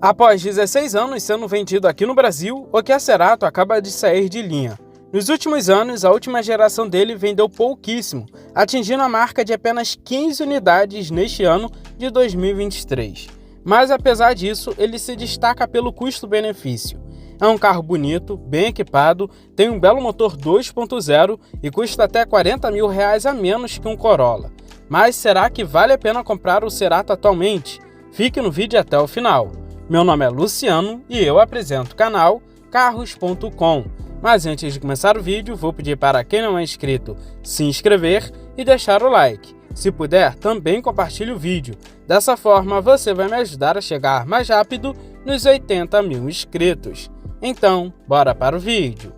Após 16 anos sendo vendido aqui no Brasil, o Kia Cerato acaba de sair de linha. Nos últimos anos, a última geração dele vendeu pouquíssimo, atingindo a marca de apenas 15 unidades neste ano de 2023. Mas apesar disso, ele se destaca pelo custo-benefício. É um carro bonito, bem equipado, tem um belo motor 2.0 e custa até R$40 mil a menos que um Corolla. Mas será que vale a pena comprar o Cerato atualmente? Fique no vídeo até o final. Meu nome é Luciano e eu apresento o canal Carros.com. Mas antes de começar o vídeo, vou pedir para quem não é inscrito se inscrever e deixar o like. Se puder, também compartilhe o vídeo. Dessa forma, você vai me ajudar a chegar mais rápido nos 80 mil inscritos. Então, bora para o vídeo.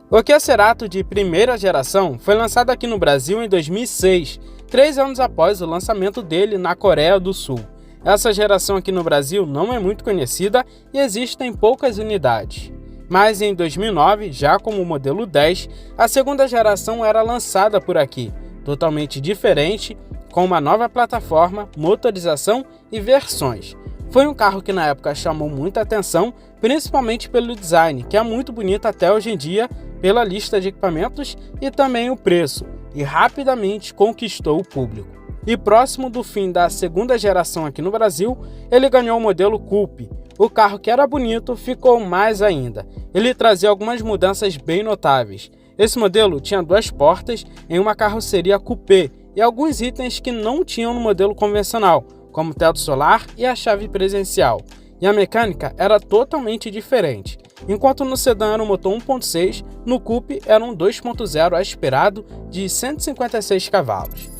O Kia Cerato de primeira geração foi lançado aqui no Brasil em 2006, 3 anos após o lançamento dele na Coreia do Sul. Essa geração aqui no Brasil não é muito conhecida e existem poucas unidades. Mas em 2009, já como o modelo 10, a segunda geração era lançada por aqui, totalmente diferente, com uma nova plataforma, motorização e versões. Foi um carro que na época chamou muita atenção, principalmente pelo design, que é muito bonito até hoje em dia, pela lista de equipamentos e também o preço, e rapidamente conquistou o público. E próximo do fim da segunda geração aqui no Brasil, ele ganhou o modelo Coupe. O carro que era bonito ficou mais ainda. Ele trazia algumas mudanças bem notáveis. Esse modelo tinha 2 portas em uma carroceria coupé e alguns itens que não tinham no modelo convencional, como teto solar e a chave presencial. E a mecânica era totalmente diferente. Enquanto no sedã era um motor 1.6, no Coupe era um 2.0 aspirado de 156 cavalos.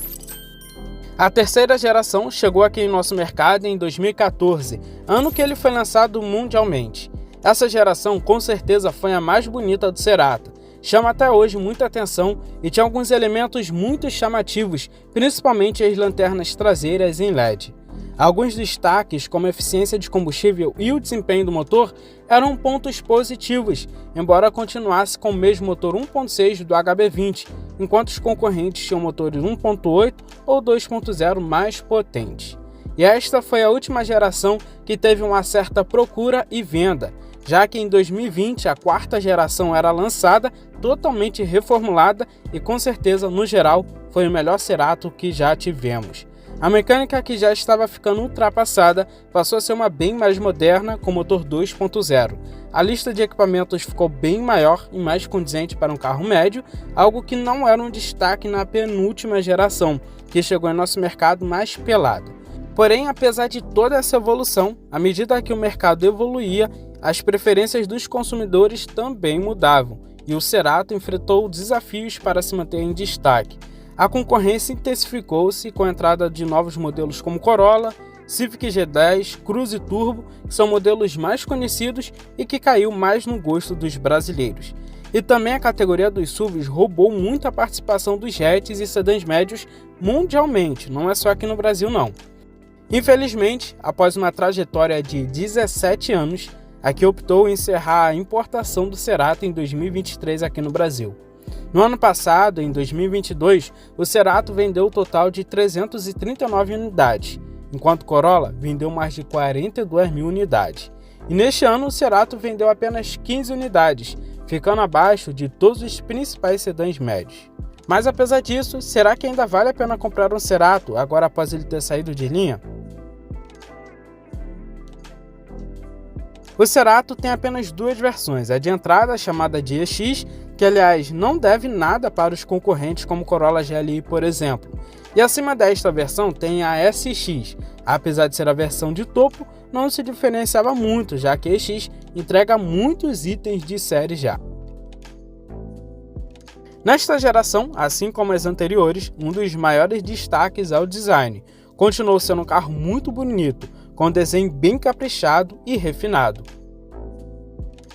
A terceira geração chegou aqui em nosso mercado em 2014, ano que ele foi lançado mundialmente. Essa geração com certeza foi a mais bonita do Cerato. Chama até hoje muita atenção e tinha alguns elementos muito chamativos, principalmente as lanternas traseiras em LED. Alguns destaques, como a eficiência de combustível e o desempenho do motor, eram pontos positivos, embora continuasse com o mesmo motor 1.6 do HB20, enquanto os concorrentes tinham motores 1.8 ou 2.0 mais potentes. E esta foi a última geração que teve uma certa procura e venda, já que em 2020 a quarta geração era lançada, totalmente reformulada e com certeza, no geral, foi o melhor Cerato que já tivemos. A mecânica, que já estava ficando ultrapassada, passou a ser uma bem mais moderna com motor 2.0. A lista de equipamentos ficou bem maior e mais condizente para um carro médio, algo que não era um destaque na penúltima geração, que chegou em nosso mercado mais pelado. Porém, apesar de toda essa evolução, à medida que o mercado evoluía, as preferências dos consumidores também mudavam, e o Cerato enfrentou desafios para se manter em destaque. A concorrência intensificou-se com a entrada de novos modelos como Corolla, Civic G10, Cruze Turbo, que são modelos mais conhecidos e que caiu mais no gosto dos brasileiros. E também a categoria dos SUVs roubou muito a participação dos hatches e sedãs médios mundialmente, não é só aqui no Brasil não. Infelizmente, após uma trajetória de 17 anos, a Kia optou em encerrar a importação do Cerato em 2023 aqui no Brasil. No ano passado, em 2022, o Cerato vendeu um total de 339 unidades, enquanto o Corolla vendeu mais de 42 mil unidades. E neste ano, o Cerato vendeu apenas 15 unidades, ficando abaixo de todos os principais sedãs médios. Mas apesar disso, será que ainda vale a pena comprar um Cerato agora após ele ter saído de linha? O Cerato tem apenas 2 versões, a de entrada chamada de EX, que aliás não deve nada para os concorrentes como o Corolla GLI, por exemplo. E acima desta versão tem a SX, apesar de ser a versão de topo, não se diferenciava muito, já que a EX entrega muitos itens de série já. Nesta geração, assim como as anteriores, um dos maiores destaques é o design. Continuou sendo um carro muito bonito, com desenho bem caprichado e refinado.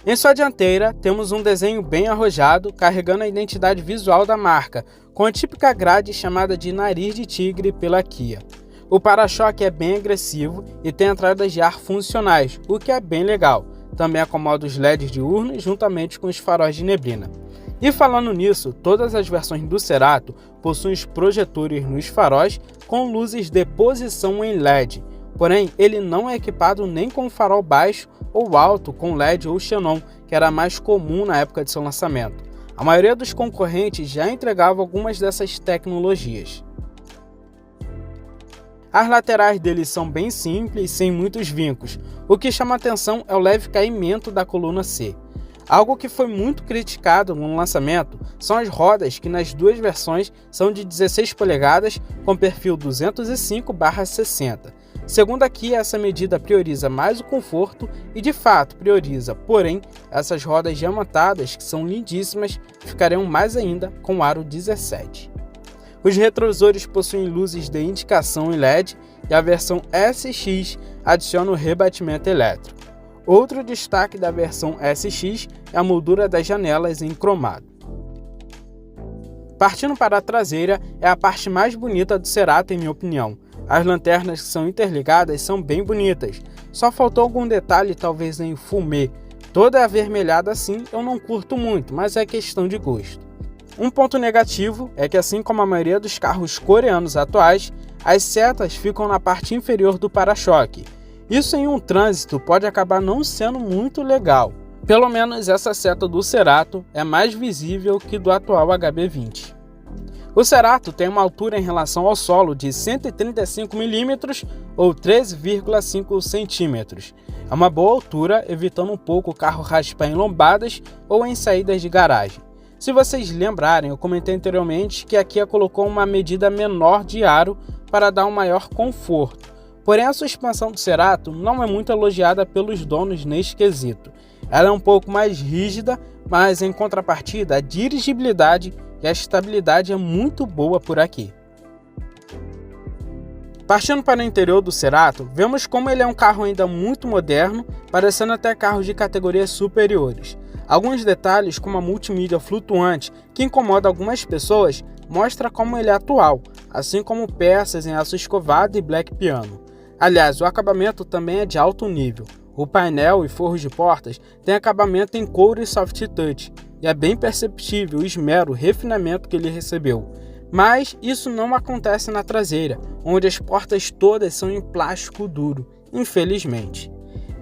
Em sua dianteira, temos um desenho bem arrojado, carregando a identidade visual da marca, com a típica grade chamada de nariz de tigre pela Kia. O para-choque é bem agressivo e tem entradas de ar funcionais, o que é bem legal. Também acomoda os LEDs diurnos juntamente com os faróis de neblina. E falando nisso, todas as versões do Cerato possuem os projetores nos faróis com luzes de posição em LED, porém ele não é equipado nem com farol baixo ou alto com LED ou xenon, que era mais comum na época de seu lançamento. A maioria dos concorrentes já entregava algumas dessas tecnologias. As laterais deles são bem simples, sem muitos vincos. O que chama atenção é o leve caimento da coluna C. Algo que foi muito criticado no lançamento são as rodas, que nas duas versões são de 16 polegadas com perfil 205/60. Segundo aqui, essa medida prioriza mais o conforto e de fato prioriza, porém, essas rodas diamantadas, que são lindíssimas, ficariam mais ainda com o aro 17. Os retrovisores possuem luzes de indicação em LED e a versão SX adiciona o rebatimento elétrico. Outro destaque da versão SX é a moldura das janelas em cromado. Partindo para a traseira, é a parte mais bonita do Cerato, em minha opinião. As lanternas que são interligadas são bem bonitas, só faltou algum detalhe talvez em fumê. Toda avermelhada assim eu não curto muito, mas é questão de gosto. Um ponto negativo é que, assim como a maioria dos carros coreanos atuais, as setas ficam na parte inferior do para-choque. Isso em um trânsito pode acabar não sendo muito legal. Pelo menos essa seta do Cerato é mais visível que do atual HB20. O Cerato tem uma altura em relação ao solo de 135 mm ou 13,5 cm. É uma boa altura, evitando um pouco o carro raspar em lombadas ou em saídas de garagem. Se vocês lembrarem, eu comentei anteriormente que a Kia colocou uma medida menor de aro para dar um maior conforto. Porém, a suspensão do Cerato não é muito elogiada pelos donos neste quesito. Ela é um pouco mais rígida, mas em contrapartida, a dirigibilidade e a estabilidade é muito boa por aqui. Partindo para o interior do Cerato, vemos como ele é um carro ainda muito moderno, parecendo até carros de categorias superiores. Alguns detalhes, como a multimídia flutuante, que incomoda algumas pessoas, mostra como ele é atual, assim como peças em aço escovado e black piano. Aliás, o acabamento também é de alto nível. O painel e forros de portas têm acabamento em couro e soft touch, e é bem perceptível o esmero, o refinamento que ele recebeu. Mas isso não acontece na traseira, onde as portas todas são em plástico duro, infelizmente.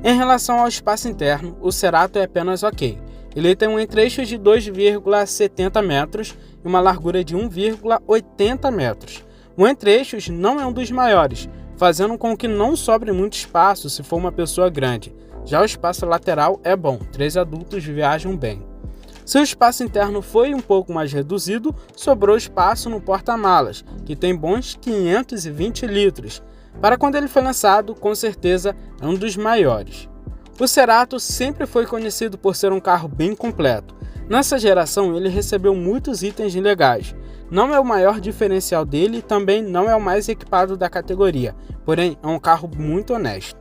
Em relação ao espaço interno, o Cerato é apenas ok. Ele tem um entre-eixo de 2,70 metros e uma largura de 1,80 metros. O entre-eixos não é um dos maiores, fazendo com que não sobre muito espaço se for uma pessoa grande. Já o espaço lateral é bom, 3 adultos viajam bem. Se o espaço interno foi um pouco mais reduzido, sobrou espaço no porta-malas, que tem bons 520 litros. Para quando ele foi lançado, com certeza é um dos maiores. O Cerato sempre foi conhecido por ser um carro bem completo. Nessa geração, ele recebeu muitos itens legais. Não é o maior diferencial dele e também não é o mais equipado da categoria, porém é um carro muito honesto.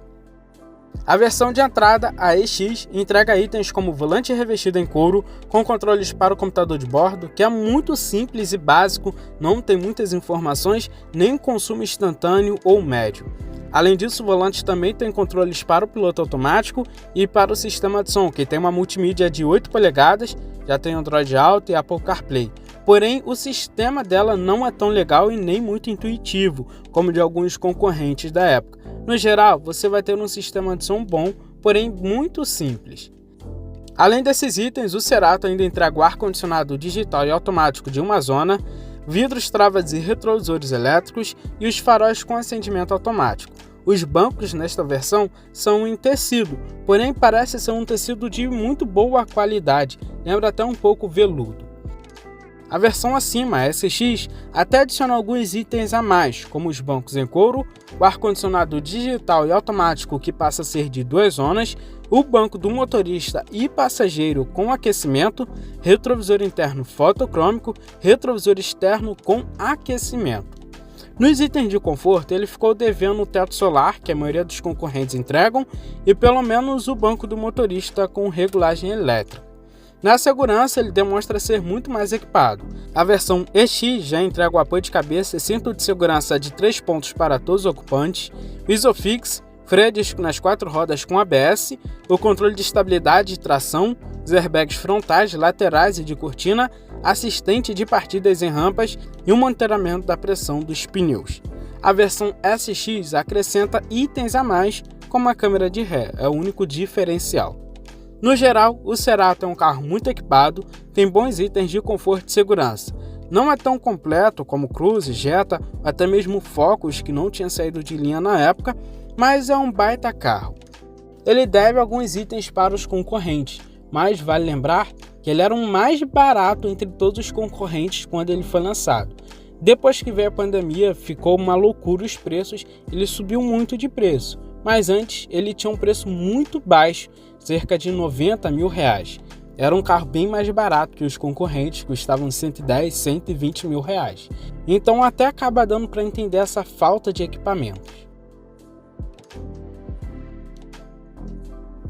A versão de entrada, a EX, entrega itens como volante revestido em couro, com controles para o computador de bordo, que é muito simples e básico, não tem muitas informações, nem consumo instantâneo ou médio. Além disso, o volante também tem controles para o piloto automático e para o sistema de som, que tem uma multimídia de 8 polegadas, já tem Android Auto e Apple CarPlay. Porém, o sistema dela não é tão legal e nem muito intuitivo, como de alguns concorrentes da época. No geral, você vai ter um sistema de som bom, porém muito simples. Além desses itens, o Cerato ainda entrega o ar-condicionado digital e automático de uma zona, vidros, travas e retrovisores elétricos e os faróis com acendimento automático. Os bancos nesta versão são em tecido, porém parece ser um tecido de muito boa qualidade, lembra até um pouco veludo. A versão acima, a SX, até adiciona alguns itens a mais, como os bancos em couro, o ar-condicionado digital e automático que passa a ser de 2 zonas, o banco do motorista e passageiro com aquecimento, retrovisor interno fotocrômico, retrovisor externo com aquecimento. Nos itens de conforto, ele ficou devendo o teto solar, que a maioria dos concorrentes entregam, e pelo menos o banco do motorista com regulagem elétrica. Na segurança, ele demonstra ser muito mais equipado. A versão EX já entrega o apoio de cabeça e cinto de segurança de 3 pontos para todos os ocupantes, Isofix, freio a disco nas 4 rodas com ABS, o controle de estabilidade e tração, os airbags frontais, laterais e de cortina, assistente de partidas em rampas e o monitoramento da pressão dos pneus. A versão SX acrescenta itens a mais, como a câmera de ré, é o único diferencial. No geral, o Cerato é um carro muito equipado, tem bons itens de conforto e segurança. Não é tão completo como Cruze, Jetta, até mesmo Focus, que não tinha saído de linha na época, mas é um baita carro. Ele deve alguns itens para os concorrentes, mas vale lembrar que ele era o mais barato entre todos os concorrentes quando ele foi lançado. Depois que veio a pandemia, ficou uma loucura os preços, ele subiu muito de preço, mas antes ele tinha um preço muito baixo, cerca de R$90 mil. Era um carro bem mais barato que os concorrentes, custavam 110, 120 mil reais. Então até acaba dando para entender essa falta de equipamentos.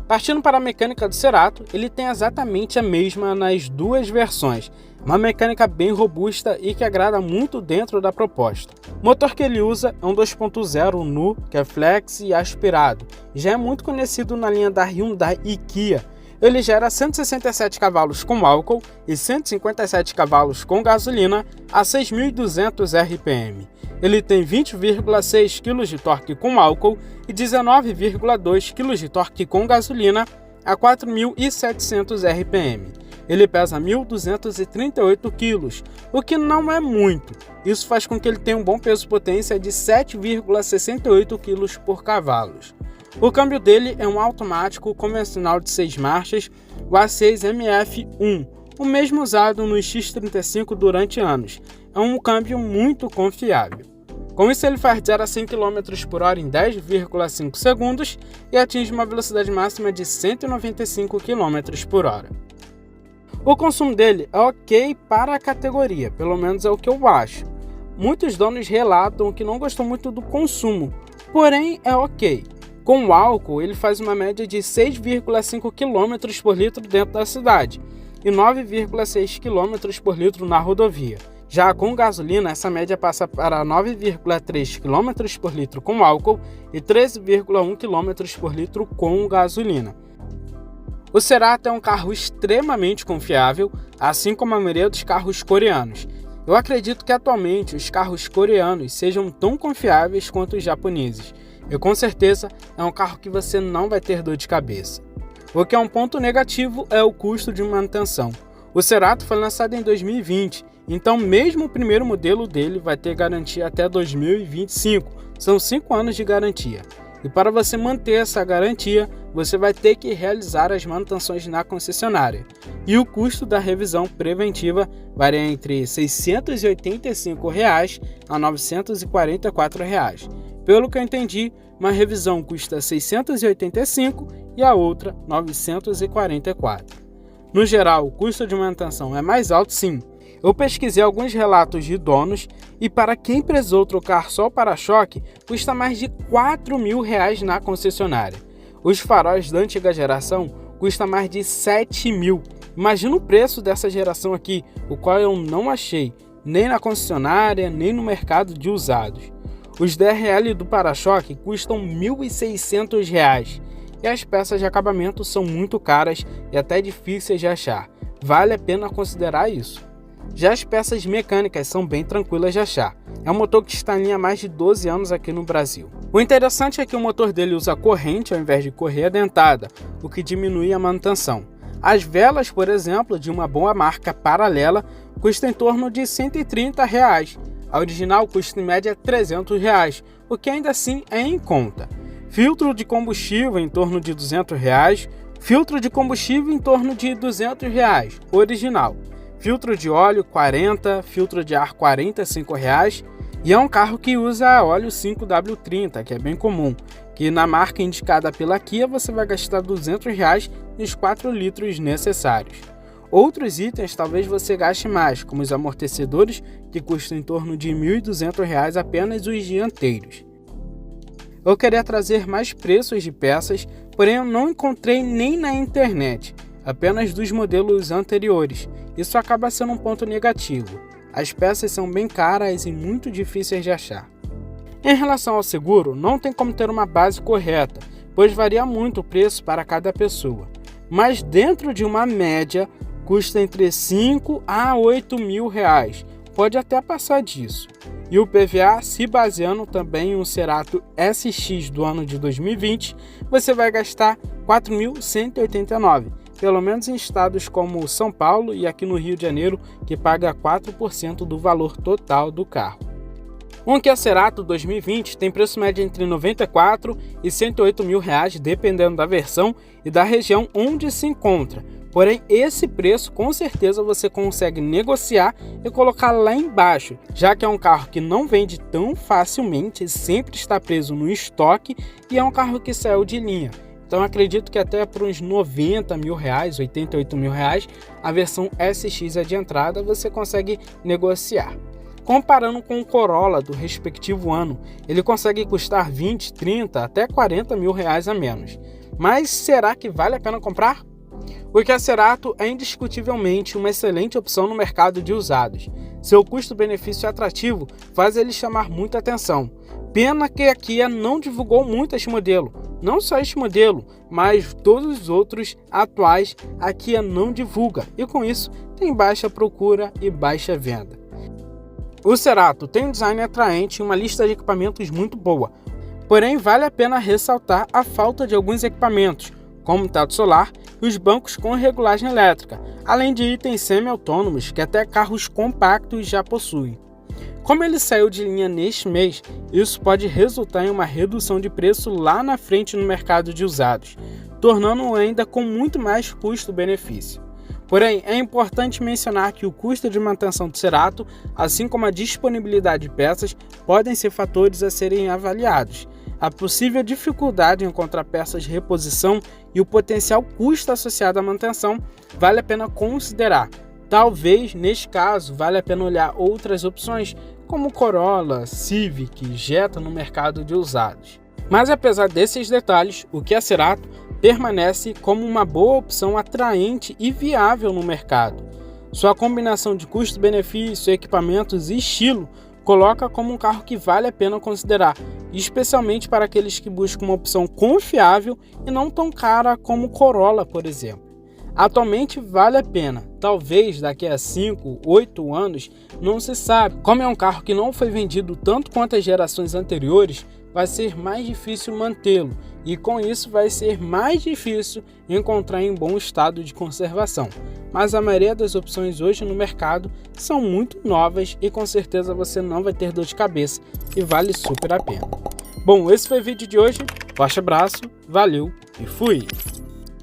Partindo para a mecânica do Cerato, ele tem exatamente a mesma nas duas versões, uma mecânica bem robusta e que agrada muito dentro da proposta. O motor que ele usa é um 2.0 NU, que é flex e aspirado, já é muito conhecido na linha da Hyundai e Kia. Ele gera 167 cavalos com álcool e 157 cavalos com gasolina a 6.200 RPM. Ele tem 20,6 kg de torque com álcool e 19,2 kg de torque com gasolina a 4.700 RPM. Ele pesa 1.238 kg, o que não é muito. Isso faz com que ele tenha um bom peso-potência de 7,68 kg por cavalo. O câmbio dele é um automático convencional de 6 marchas, o A6 MF1, o mesmo usado no X35 durante anos. É um câmbio muito confiável. Com isso, ele faz 0 a 100 km por hora em 10,5 segundos e atinge uma velocidade máxima de 195 km por hora. O consumo dele é ok para a categoria, pelo menos é o que eu acho. Muitos donos relatam que não gostam muito do consumo, porém é ok. Com o álcool, ele faz uma média de 6,5 km por litro dentro da cidade e 9,6 km por litro na rodovia. Já com gasolina, essa média passa para 9,3 km por litro com álcool e 13,1 km por litro com gasolina. O Cerato é um carro extremamente confiável, assim como a maioria dos carros coreanos. Eu acredito que atualmente os carros coreanos sejam tão confiáveis quanto os japoneses. E com certeza é um carro que você não vai ter dor de cabeça. O que é um ponto negativo é o custo de manutenção. O Cerato foi lançado em 2020, então mesmo o primeiro modelo dele vai ter garantia até 2025. São 5 anos de garantia. E para você manter essa garantia, você vai ter que realizar as manutenções na concessionária. E o custo da revisão preventiva varia entre R$ 685 a R$ 944. Pelo que eu entendi, uma revisão custa 685 e a outra 944. No geral, o custo de manutenção é mais alto sim. Eu pesquisei alguns relatos de donos e para quem precisou trocar só o para-choque, custa mais de R$ 4.000 na concessionária. Os faróis da antiga geração custam mais de 7 mil. Imagina o preço dessa geração aqui, o qual eu não achei, nem na concessionária, nem no mercado de usados. Os DRL do para-choque custam R$ 1.600 e as peças de acabamento são muito caras e até difíceis de achar. Vale a pena considerar isso. Já as peças mecânicas são bem tranquilas de achar. É um motor que está em linha há mais de 12 anos aqui no Brasil. O interessante é que o motor dele usa corrente ao invés de correia dentada, o que diminui a manutenção. As velas, por exemplo, de uma boa marca paralela, custam em torno de R$ 130. A original custa em média R$ 300, o que ainda assim é em conta. Filtro de combustível em torno de R$ 200, filtro de combustível em torno de R$ 200, original. Filtro de óleo 40, filtro de ar R$ 45, e é um carro que usa óleo 5W30, que é bem comum, que na marca indicada pela Kia você vai gastar R$ 200 nos 4 litros necessários. Outros itens talvez você gaste mais, como os amortecedores, que custam em torno de R$ 1.200 apenas os dianteiros. Eu queria trazer mais preços de peças, porém eu não encontrei nem na internet, apenas dos modelos anteriores. Isso acaba sendo um ponto negativo. As peças são bem caras e muito difíceis de achar. Em relação ao seguro, não tem como ter uma base correta, pois varia muito o preço para cada pessoa. mas dentro de uma média custa entre 5 a 8 mil reais, pode até passar disso. E o PVA, se baseando também em um Cerato SX do ano de 2020, você vai gastar R$ 4.189, pelo menos em estados como São Paulo e aqui no Rio de Janeiro, que paga 4% do valor total do carro. Um Kia Cerato 2020 tem preço médio entre R$ 94 e R$ 108 mil reais, dependendo da versão e da região onde se encontra. Porém, esse preço com certeza você consegue negociar e colocar lá embaixo, já que é um carro que não vende tão facilmente, sempre está preso no estoque e é um carro que saiu de linha. Então acredito que até por uns 90 mil reais, 88 mil reais, a versão SX é de entrada, você consegue negociar. Comparando com o Corolla do respectivo ano, ele consegue custar 20, 30 até 40 mil reais a menos. Mas será que vale a pena comprar? O Kia Cerato é indiscutivelmente uma excelente opção no mercado de usados. Seu custo-benefício atrativo faz ele chamar muita atenção. Pena que a Kia não divulgou muito este modelo. Não só este modelo, mas todos os outros atuais a Kia não divulga e com isso tem baixa procura e baixa venda. O Cerato tem um design atraente e uma lista de equipamentos muito boa, porém vale a pena ressaltar a falta de alguns equipamentos, como o teto solar e os bancos com regulagem elétrica, além de itens semi-autônomos que até carros compactos já possuem. Como ele saiu de linha neste mês, isso pode resultar em uma redução de preço lá na frente no mercado de usados, tornando-o ainda com muito mais custo-benefício. Porém, é importante mencionar que o custo de manutenção do Cerato, assim como a disponibilidade de peças, podem ser fatores a serem avaliados. A possível dificuldade em encontrar peças de reposição e o potencial custo associado à manutenção vale a pena considerar. Talvez, neste caso, vale a pena olhar outras opções, como Corolla, Civic, Jetta no mercado de usados. Mas apesar desses detalhes, o Kia Cerato permanece como uma boa opção atraente e viável no mercado. Sua combinação de custo-benefício, equipamentos e estilo coloca como um carro que vale a pena considerar, especialmente para aqueles que buscam uma opção confiável e não tão cara como o Corolla, por exemplo. Atualmente vale a pena, talvez daqui a 5, 8 anos, não se sabe. Como é um carro que não foi vendido tanto quanto as gerações anteriores, vai ser mais difícil mantê-lo e com isso vai ser mais difícil encontrar em bom estado de conservação. Mas a maioria das opções hoje no mercado são muito novas e com certeza você não vai ter dor de cabeça e vale super a pena. Bom, esse foi o vídeo de hoje, forte abraço, valeu e fui!